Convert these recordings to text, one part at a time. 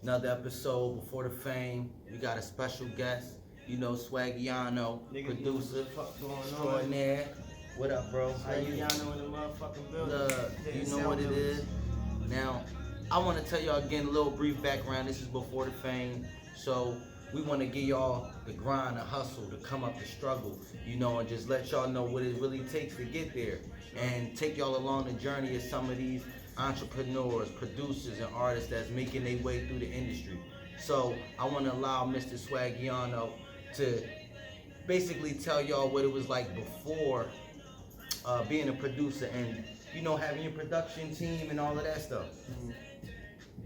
Another episode before the fame. We got a special guest, Swaggy, Niggas know what the producer fuck going on. extraordinaire. What up, bro? How you? Swaggy in the motherfucking building. Look, Hitting you know sound what it village. is. Now, I want to tell y'all again a little brief background. This is before the fame, so we want to give y'all the grind, the hustle, to come up, the struggle, and just let y'all know what it really takes to get there, and take y'all along the journey of some of these entrepreneurs, producers, and artists that's making their way through the industry. So I want to allow Mr. Swaggiano to basically tell y'all what it was like before being a producer and having your production team and all of that stuff.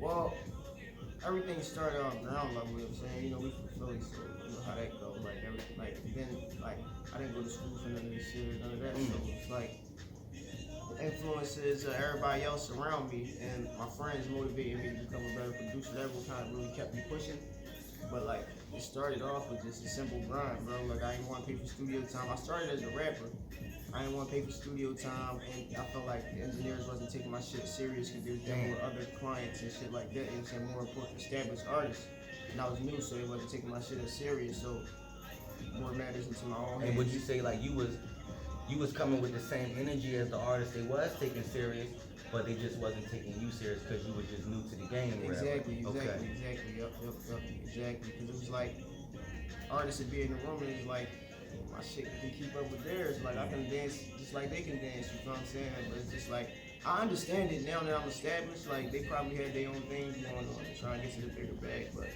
Well, everything started off ground level. You know what I'm saying? We from Philly, so you know how that goes. I didn't go to school for none of this shit or none of that. So it's like the influences of everybody else around me and my friends motivated me to become a better producer. That what kind of really kept me pushing. But like it started off with just a simple grind, bro. Like I didn't want to pay for studio time. I started as a rapper. I didn't want to pay for studio time, and I felt like the engineers wasn't taking my shit serious because they was dealing with other clients and shit like that. You know what I'm saying? More important, established artists. And I was new, so they wasn't taking my shit as serious. So more matters into my own hands. And would you say like you was coming with the same energy as the artists they was taking serious, but they just wasn't taking you serious because you were just new to the game? Exactly. Yup. Exactly. Because it was like artists would be in the room and it's like my shit can keep up with theirs. Like I can dance just like they can dance. You know what I'm saying? But it's just like I understand it now that I'm established. Like they probably had their own things going on, trying to get to the bigger bag. But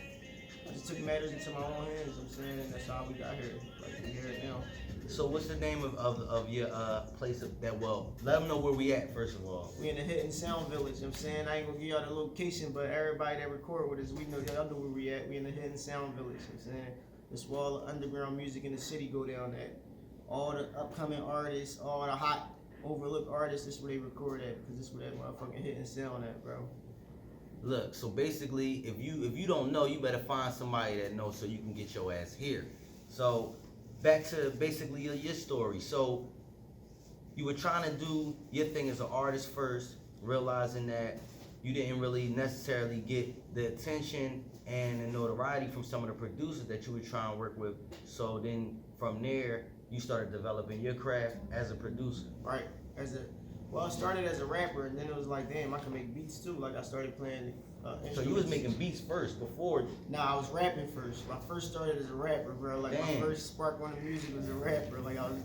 I just took matters into my own hands. I'm saying, and that's how we got here. Like we here now. So what's the name of your place of that? Well, let them know where we at first of all. We in the Hitting Sound Village. You know what I'm saying, I ain't gonna give y'all the location, but everybody that record with us, we know y'all know where we at. We in the Hitting Sound Village. You know what I'm saying, this where all the underground music in the city go down at. All the upcoming artists, all the hot overlooked artists, this is where they record at, because this is where that motherfucking Hitting Sound at, bro. Look, so basically, if you don't know, you better find somebody that knows so you can get your ass here. So back to basically your story. So you were trying to do your thing as an artist first, realizing that you didn't really necessarily get the attention and the notoriety from some of the producers that you were trying to work with. So then from there, you started developing your craft as a producer. Right. I started as a rapper, and then it was like, damn, I can make beats too. Like I started playing. So you was making beats first before? Nah, I was rapping first. I first started as a rapper, bro. Like my first spark on the music was a rapper. Like I was.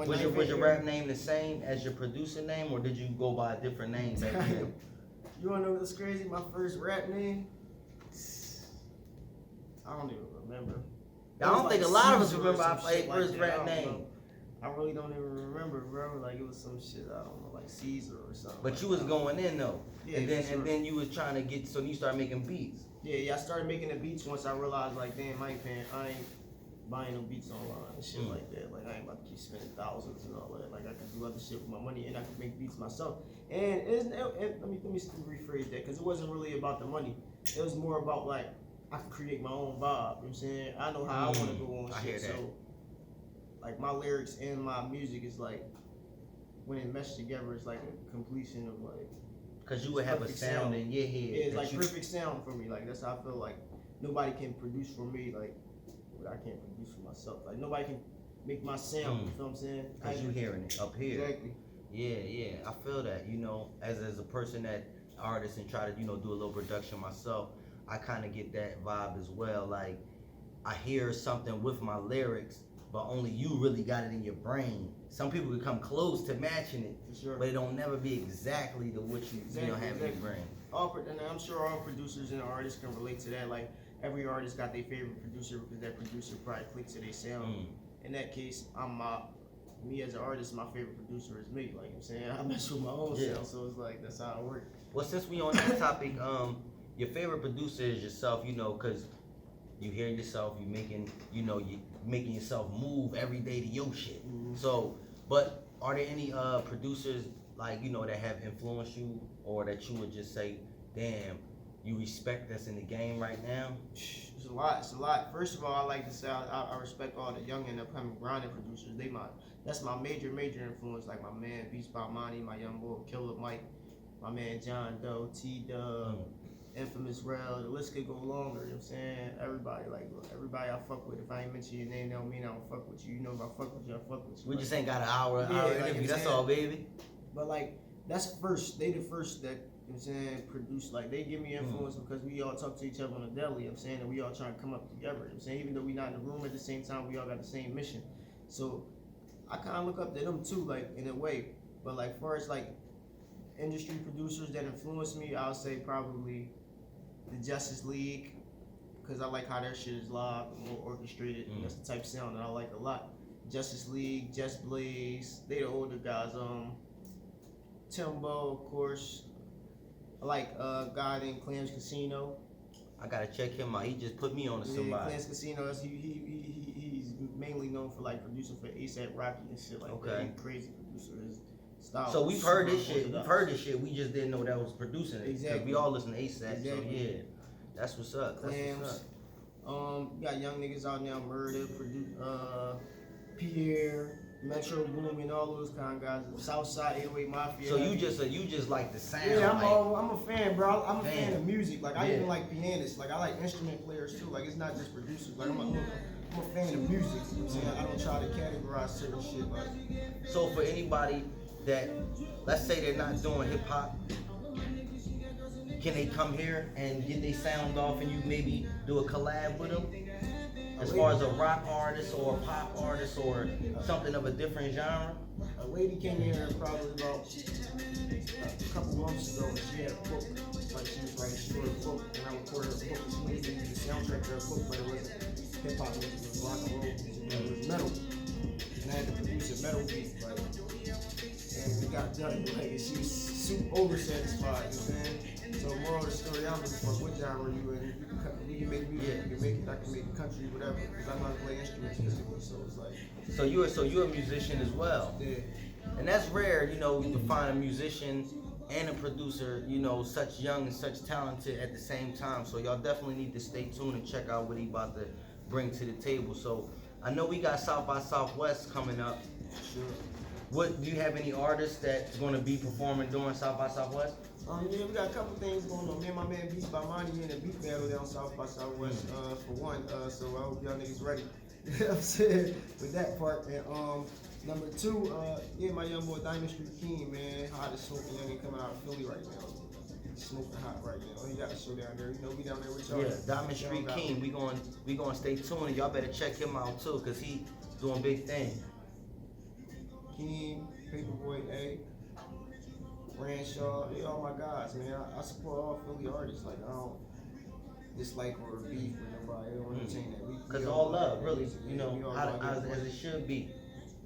Was your rap name the same as your producer name, or did you go by a different name back then? You wanna know what's crazy? My first rap name? I don't even remember. I don't think a lot of us remember our first rap name. I really don't even remember, bro. Like it was some shit, I don't know, like Caesar or something. But you was going in though. Yeah, and then you was trying to get, so you started making beats. Yeah, I started making the beats once I realized like, damn, I ain't buying no beats online and shit like that. Like I ain't about to keep spending thousands and all that. Like I could do other shit with my money and I could make beats myself. And let me rephrase that, because it wasn't really about the money. It was more about like I could create my own vibe. You know what I'm saying? I know how I want to go on shit. Hear that. So like my lyrics and my music is like when it meshed together, it's like a completion of like. Cause you would have a sound in your head. Yeah, it's like perfect sound for me. Like that's how I feel. Like nobody can produce for me. Like what I can't produce for myself. Like nobody can make my sound. You feel what I'm saying? Cause you hearing it up here. Exactly. Yeah. I feel that. As a person that artist and try to do a little production myself, I kind of get that vibe as well. Like I hear something with my lyrics, but only you really got it in your brain. Some people can come close to matching it, sure, but it don't never be exactly to what you have in your brain. And I'm sure all producers and artists can relate to that. Like every artist got their favorite producer because that producer probably clicks to their sound. In that case, me as an artist, my favorite producer is me. Like I'm saying, I mess with my own sound, so it's like that's how it works. Well, since we on that topic, your favorite producer is yourself, because you hear yourself, you making yourself move every day to your shit. So, but are there any producers like that have influenced you, or that you would just say, damn, you respect that's in the game right now? It's a lot. First of all, I like to say I respect all the young and upcoming grinding producers. That's my major influence. Like my man Beats by Monty, my young boy Killer Mike, my man John Doe, T Dub, Infamous Rel, the list could go longer, you know what I'm saying? Everybody I fuck with, if I ain't mention your name, that don't mean I don't fuck with you. You know if I fuck with you, I fuck with you. We just ain't got an hour like, interview, that's all, baby. But like, that's first, they the first that, you know what I'm saying, produce, like, they give me influence because we all talk to each other on the daily, you know what I'm saying, and we all trying to come up together, you know what I'm saying, even though we not in the room at the same time, we all got the same mission. So, I kind of look up to them too, like, in a way. But like, far as like, industry producers that influence me, I'll say probably the Justice League, because I like how their shit is live and more orchestrated. That's the type of sound that I like a lot. Justice League, Just Blaze, they the older guys. Timbo, of course. I like a guy named Clams Casino. I gotta check him out. He just put me on to somebody. Clams Casino, he's mainly known for like producing for ASAP Rocky and shit like that. He's a crazy producer. His style. So we've heard this shit. We've heard this shit. We just didn't know that was producing it. Exactly. We all listen to ASAP. Exactly. So yeah, that's what's up. That's Clams. what's up. We got young niggas out now, Murder, Pierre, Metro Boomin, all those kind of guys. Southside 808 Mafia. So you just like the sound. Yeah, like, I'm a fan, bro. I'm a fan of music. Like I even like pianists. Like I like instrument players too. Like it's not just producers. Like I'm a fan of music. You know what I'm saying? I don't try to categorize certain shit. Like so for anybody that, let's say they're not doing hip hop, can they come here and get their sound off and you maybe do a collab with them? As far as a rock artist or a pop artist or something of a different genre? A lady came here probably about a couple months ago and she had a book. Like she was writing, she wrote a book and I recorded a book. She made the soundtrack to her book, but it wasn't hip hop music, it was rock and roll music, it was metal. And I had to produce a metal beat, like, and it got done. Like, and she was super oversatisfied, you know what I'm saying? So moral of the story, I don't give a fuck what genre you in. We can make music, we can make it, I can make country, whatever. Because I know how to play instruments physically, so it's like. So you're a musician as well. Yeah. And that's rare, you know, to find a musician and a producer, you know, such young and such talented at the same time. So y'all definitely need to stay tuned and check out what he about to bring to the table. So I know we got South by Southwest coming up. Sure. What do you have any artists that's going to be performing during South by Southwest? Yeah, we got a couple things going on. Me and my man Beats by Monty in a beat battle down South by Southwest for one. So I hope y'all niggas ready. You know what I'm saying? With that part. And number two, yeah, my young boy Diamond Street King, man. Hottest smoking youngin' coming out of Philly right now. He's smoking hot right now. He got a show down there. You know, we down there with y'all. Yeah, Diamond Street King. We going to stay tuned. Y'all better check him out too, cause he doing big things. King, Paperboy A, Ranshaw, they all my guys, man. I support all Philly artists. Like I don't dislike or beef with nobody. I don't entertain that. Cause all love, really. You know, as it should be.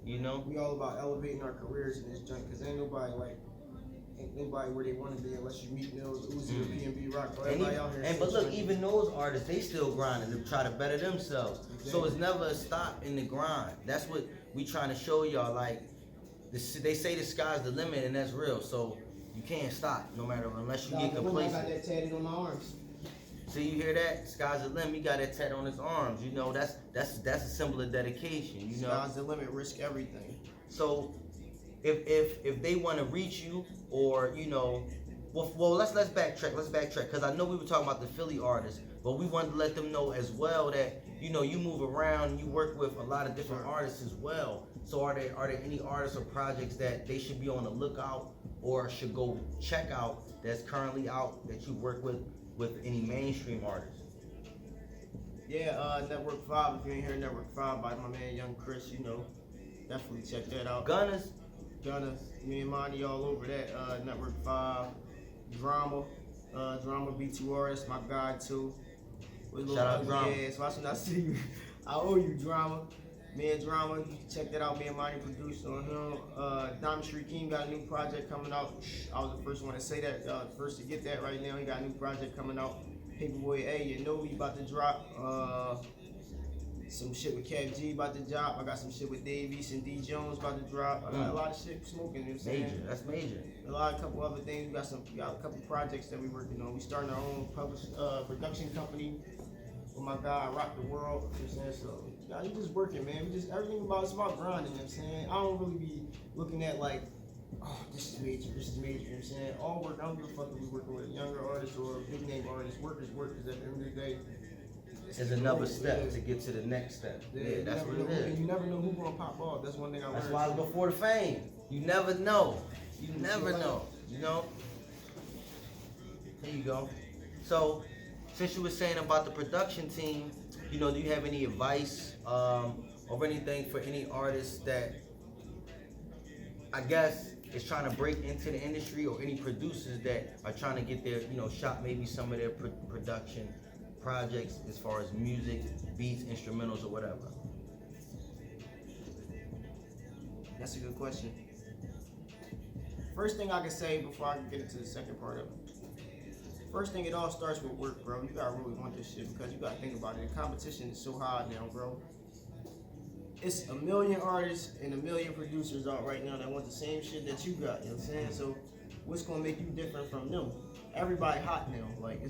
You know. We all about elevating our careers in this joint. Cause ain't nobody where they want to be unless you meet Mills, Uzi, or PNB Rock. But look, even those artists, they still grinding to try to better themselves. Exactly. So it's never a stop in the grind. That's what we trying to show y'all. Like they say the sky's the limit, and that's real. So you can't stop, no matter unless you get complacent. I got that tatted on my arms. See, you hear that? Sky's the limit. He got that tat on his arms. You know, that's a symbol of dedication. You know, sky's the limit. Risk everything. So if they want to reach you, or you know, well let's backtrack. Let's backtrack because I know we were talking about the Philly artists, but we wanted to let them know as well that you know you move around, you work with a lot of different artists as well. So are there any artists or projects that they should be on the lookout or should go check out that's currently out that you work with any mainstream artists? Yeah, Network 5. If you ain't heard Network 5 by my man Young Chris, you know, definitely check that out. Gunners, me and Monty all over that. Network 5, Drama B2R, that's my guy too. Shout out Drama. Yeah, so when I see you, I owe you Drama. Me and Drama, you can check that out. Me and Monty produced on him. Diamond Street King got a new project coming out. I was the first one to say that, first to get that right now. He got a new project coming out. Paperboy A, you know he about to drop. Some shit with Cap G about to drop. I got some shit with Davies and D Jones about to drop. I got a lot of shit smoking. You know what I'm saying? Major, that's major. A couple other things. We got a couple projects that we working on. We starting our own production company with my guy Rock the World. You know what I'm saying? So you just working, man. Everything it's about grinding. You know what I'm saying? I don't really be looking at like oh, this is major, you know what I'm saying? All work, I don't give a fuck if we working with a younger artist or a big name artist. Work is work, because at the end of the day, It's another step to get to the next step. Yeah, that's what it is. And you never know who's gonna pop off. That's one thing I learned. That's why it's before the fame. You never know. You never know. You know? There you go. So, since you were saying about the production team, you know, do you have any advice or anything for any artists that I guess is trying to break into the industry, or any producers that are trying to get their, you know, shop maybe some of their production projects as far as music, beats, instrumentals, or whatever? That's a good question. First thing I can say before I can get into the second part of it. First thing, it all starts with work, bro. You gotta really want this shit, because you gotta think about it. The competition is so high now, bro. It's a million artists and a million producers out right now that want the same shit that you got, you know what I'm saying? So what's gonna make you different from them? Everybody hot now. Like,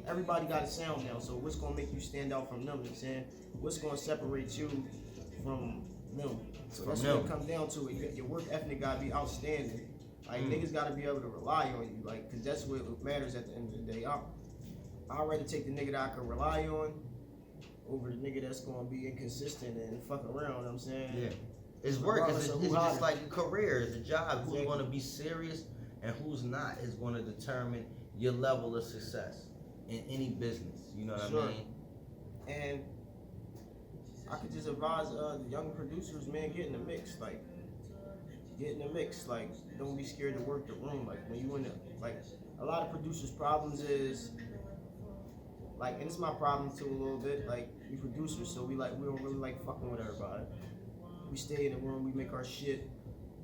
everybody got a sound now, so what's gonna make you stand out from them, you know what I'm saying? What's gonna separate you from them? So that's what it comes down to. Your work ethic gotta be outstanding. Like, niggas gotta be able to rely on you, like, cause that's what matters at the end of the day. I'd rather take the nigga that I can rely on over the nigga that's gonna be inconsistent and fuck around, you know what I'm saying? Yeah. It's work. It's just like a career. It's a job. Who's going to be serious and who's not is going to determine your level of success in any business. You know what I mean? And I could just advise the young producers, man, get in the mix. Like, don't be scared to work the room. Like, when you in the, like, a lot of producers' problems is, like, and it's my problem too a little bit, like, we producers, so we don't really like fucking with everybody. We stay in the room, we make our shit,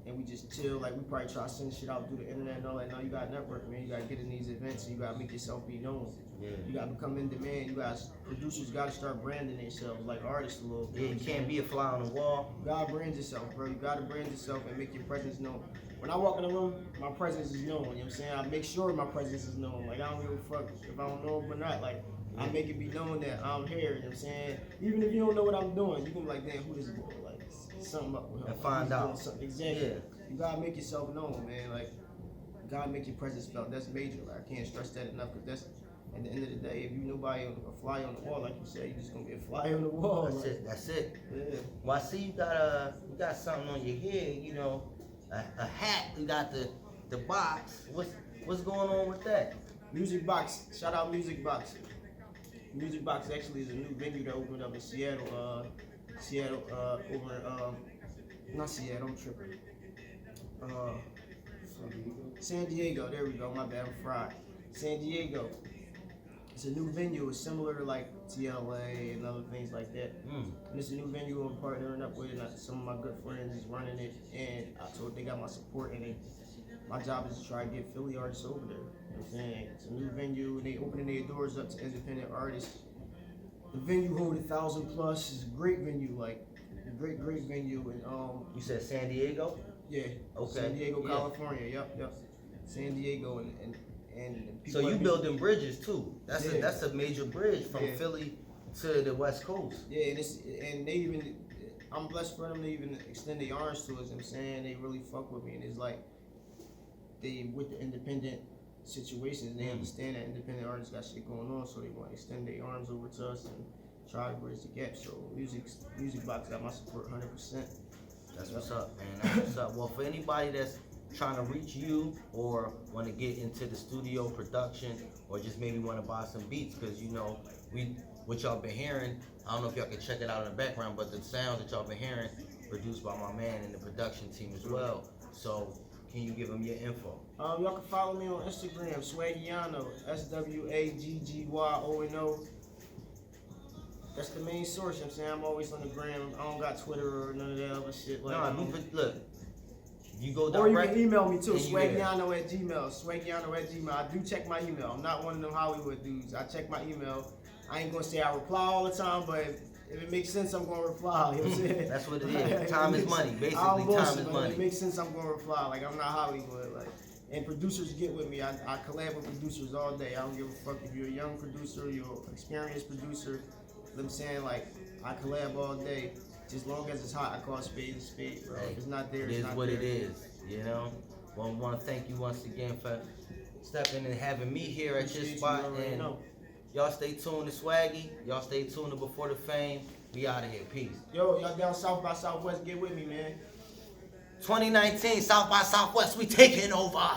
and we just chill. Like, we probably try to send shit out through the internet and all that. Now you gotta network, man. You gotta get in these events, and you gotta make yourself be known. Yeah. You gotta become in demand. Producers gotta start branding themselves like artists a little bit. Yeah, you can't be a fly on the wall. You gotta brand yourself, bro. You gotta brand yourself and make your presence known. When I walk in the room, my presence is known, you know what I'm saying? I make sure my presence is known. Like, I don't give a fuck if I don't know them or not. Like, I make it be known that I'm here, you know what I'm saying? Even if you don't know what I'm doing, you can be like, damn, who this boy? Like, something up with him. And find out. Exactly. Yeah. You gotta make yourself known, man. Like, you gotta make your presence felt. That's major. Like, I can't stress that enough, because that's, at the end of the day, if you nobody a fly on the wall, like you said, you're just gonna be a fly on the wall. That's like, it. That's it. Yeah. Well, I see you got something on your head. You know, a hat. You got the box. What's going on with that? Music Box. Shout out Music Box. Music Box actually is a new venue that opened up in Seattle. Not Seattle, I'm tripping. San Diego, there we go, my bad, I'm fried. San Diego. It's a new venue. It's similar to like TLA and other things like that. And it's a new venue I'm partnering up with, and some of my good friends is running it, and I told they got my support in it. My job is to try to get Philly artists over there. You know what I'm saying? It's a new venue, and they opening their doors up to independent artists. The venue hold 1,000 plus. It's a great venue, like a great venue. And you said San Diego? Yeah. Okay. San Diego, California. Yep. San Diego and so you building bridges too. That's a major bridge from Philly to the West Coast. Yeah, and they even, I'm blessed for them to even extend their arms to us. You know what I'm saying? They really fuck with me, and it's like they with the independent situations, they understand that independent artists got shit going on, so they want to extend their arms over to us and try to bridge the gap. So Music Box got my support 100%. That's what's up, man. That's what's up. Well, for anybody that's trying to reach you or want to get into the studio production, or just maybe want to buy some beats, because you know what y'all been hearing, I don't know if y'all can check it out in the background, but the sounds that y'all been hearing produced by my man and the production team as well. So can you give them your info? Y'all can follow me on Instagram, Swaggyano, SWAGGYONO. That's the main source, you know what I'm saying? I'm always on the gram. I don't got Twitter or none of that other shit. Like, look, you go direct. Or you can email me too, Swaggyano@gmail. Swaggyano@gmail. I do check my email. I'm not one of them Hollywood dudes. I check my email. I ain't gonna say I reply all the time, but if it makes sense, I'm gonna reply. You know what I'm saying? That's what it is. Time is money. Basically, time is money. If it makes sense, I'm gonna reply. Like, I'm not Hollywood. Like, and producers get with me. I collab with producers all day. I don't give a fuck if you're a young producer, you're an experienced producer. You know what I'm saying? Like, I collab all day. As long as it's hot, I call a spade a spade, bro. Hey, if it's not there, it's not there. It is what it is. You know, well, want to thank you once again for stepping and having me here at your Appreciate you, spot. you already And know. y'all stay tuned to Swaggy. Y'all stay tuned to Before the Fame. We out of here. Peace. Yo, y'all down South by Southwest, get with me, man. 2019 South by Southwest. We taking over.